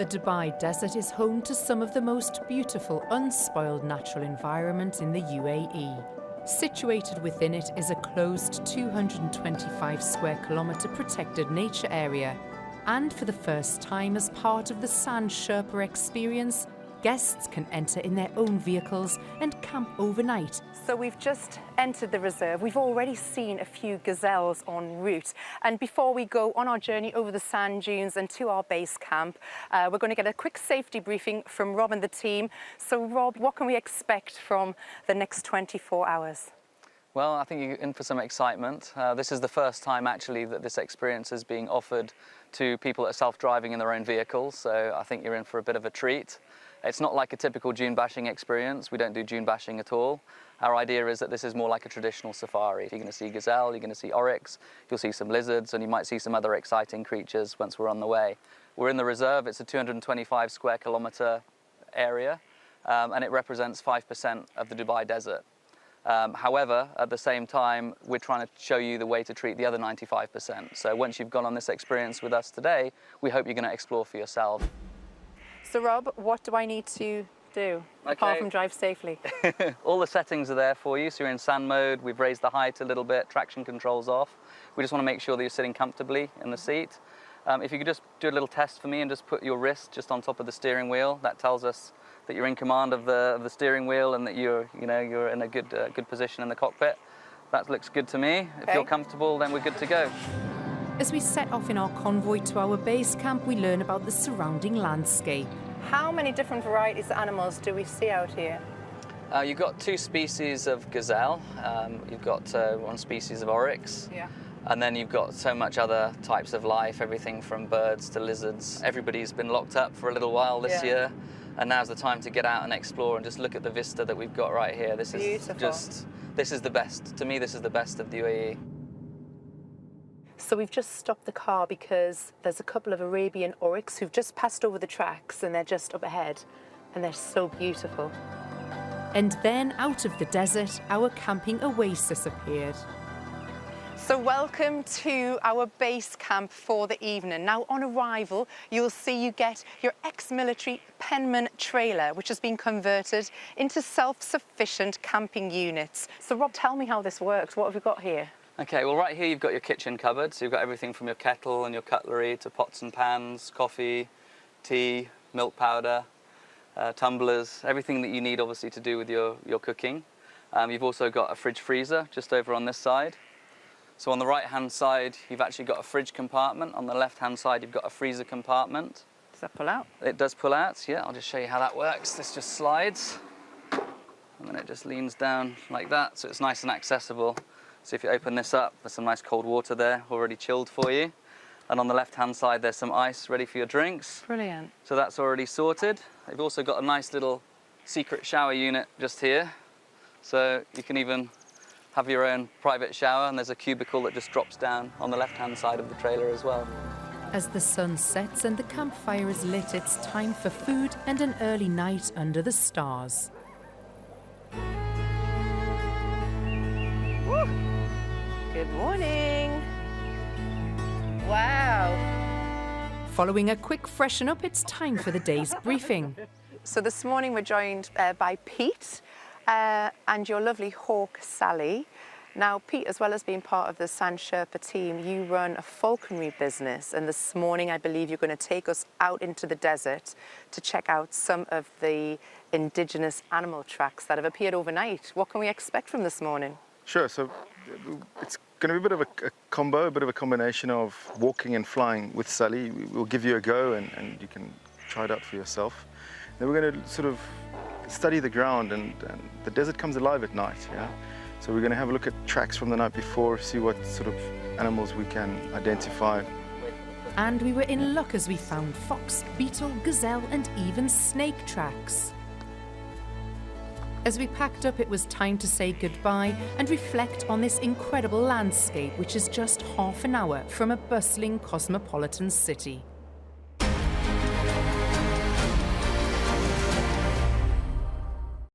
The Dubai Desert is home to some of the most beautiful, unspoiled natural environment in the UAE. Situated within it is a closed 225 square kilometre protected nature area. And for the first time as part of the Sand Sherpa experience, guests can enter in their own vehicles and camp overnight. So we've just entered the reserve. We've already seen a few gazelles en route. And before we go on our journey over the sand dunes and to our base camp, we're going to get a quick safety briefing from Rob and the team. So Rob, what can we expect from the next 24 hours? Well, I think you're in for some excitement. This is the first time actually that this experience is being offered to people that are self-driving in their own vehicles. So I think you're in for a bit of a treat. It's not like a typical dune bashing experience. We don't do dune bashing at all. Our idea is that this is more like a traditional safari. You're going to see gazelle, you're going to see oryx, you'll see some lizards, and you might see some other exciting creatures once we're on the way. We're in the reserve. It's a 225 square kilometre area, and it represents 5% of the Dubai Desert. However, at the same time, we're trying to show you the way to treat the other 95%. So once you've gone on this experience with us today, we hope you're going to explore for yourself. So Rob, what do I need to do apart from drive safely? All the settings are there for you. So you're in sand mode. We've raised the height a little bit, traction controls off. We just want to make sure that you're sitting comfortably in the seat. If you could just do a little test for me and just put your wrist just on top of the steering wheel, that tells us that you're in command of the steering wheel and that you're in a good position in the cockpit. That looks good to me. Okay. If you're comfortable, then we're good to go. As we set off in our convoy to our base camp, we learn about the surrounding landscape. How many different varieties of animals do we see out here? You've got two species of gazelle. You've got one species of oryx. Yeah. And then you've got so much other types of life, everything from birds to lizards. Everybody's been locked up for a little while this year. And now's the time to get out and explore and just look at the vista that we've got right here. This is this is the best. To me, this is the best of the UAE. So we've just stopped the car because there's a couple of Arabian oryx who've just passed over the tracks and they're just up ahead and they're so beautiful. And then out of the desert, our camping oasis appeared. So welcome to our base camp for the evening. Now on arrival, you'll see you get your ex-military Penman trailer, which has been converted into self-sufficient camping units. So Rob, tell me how this works. What have we got here? Okay, well right here you've got your kitchen cupboard. So you've got everything from your kettle and your cutlery to pots and pans, coffee, tea, milk powder, tumblers, everything that you need obviously to do with your cooking. You've also got a fridge freezer just over on this side. So on the right-hand side, you've actually got a fridge compartment. On the left-hand side, you've got a freezer compartment. Does that pull out? It does pull out, yeah. I'll just show you how that works. This just slides, and then it just leans down like that, so it's nice and accessible. So if you open this up, there's some nice cold water there, already chilled for you. And on the left-hand side, there's some ice ready for your drinks. Brilliant. So that's already sorted. You've also got a nice little secret shower unit just here. So you can even have your own private shower, and there's a cubicle that just drops down on the left-hand side of the trailer as well. As the sun sets and the campfire is lit, it's time for food and an early night under the stars. Woo! Good morning. Wow. Following a quick freshen up, it's time for the day's briefing. So this morning we're joined by Pete, and your lovely hawk, Sally. Now, Pete, as well as being part of the Sand Sherpa team, you run a falconry business. And this morning, I believe you're going to take us out into the desert to check out some of the indigenous animal tracks that have appeared overnight. What can we expect from this morning? Sure. So it's going to be a bit of a combo, a bit of a combination of walking and flying with Sally. We'll give you a go and you can try it out for yourself. Then we're going to sort of study the ground, and the desert comes alive at night, yeah? So we're going to have a look at tracks from the night before, see what sort of animals we can identify. And we were in luck as we found fox, beetle, gazelle and even snake tracks. As we packed up, it was time to say goodbye and reflect on this incredible landscape, which is just half an hour from a bustling cosmopolitan city.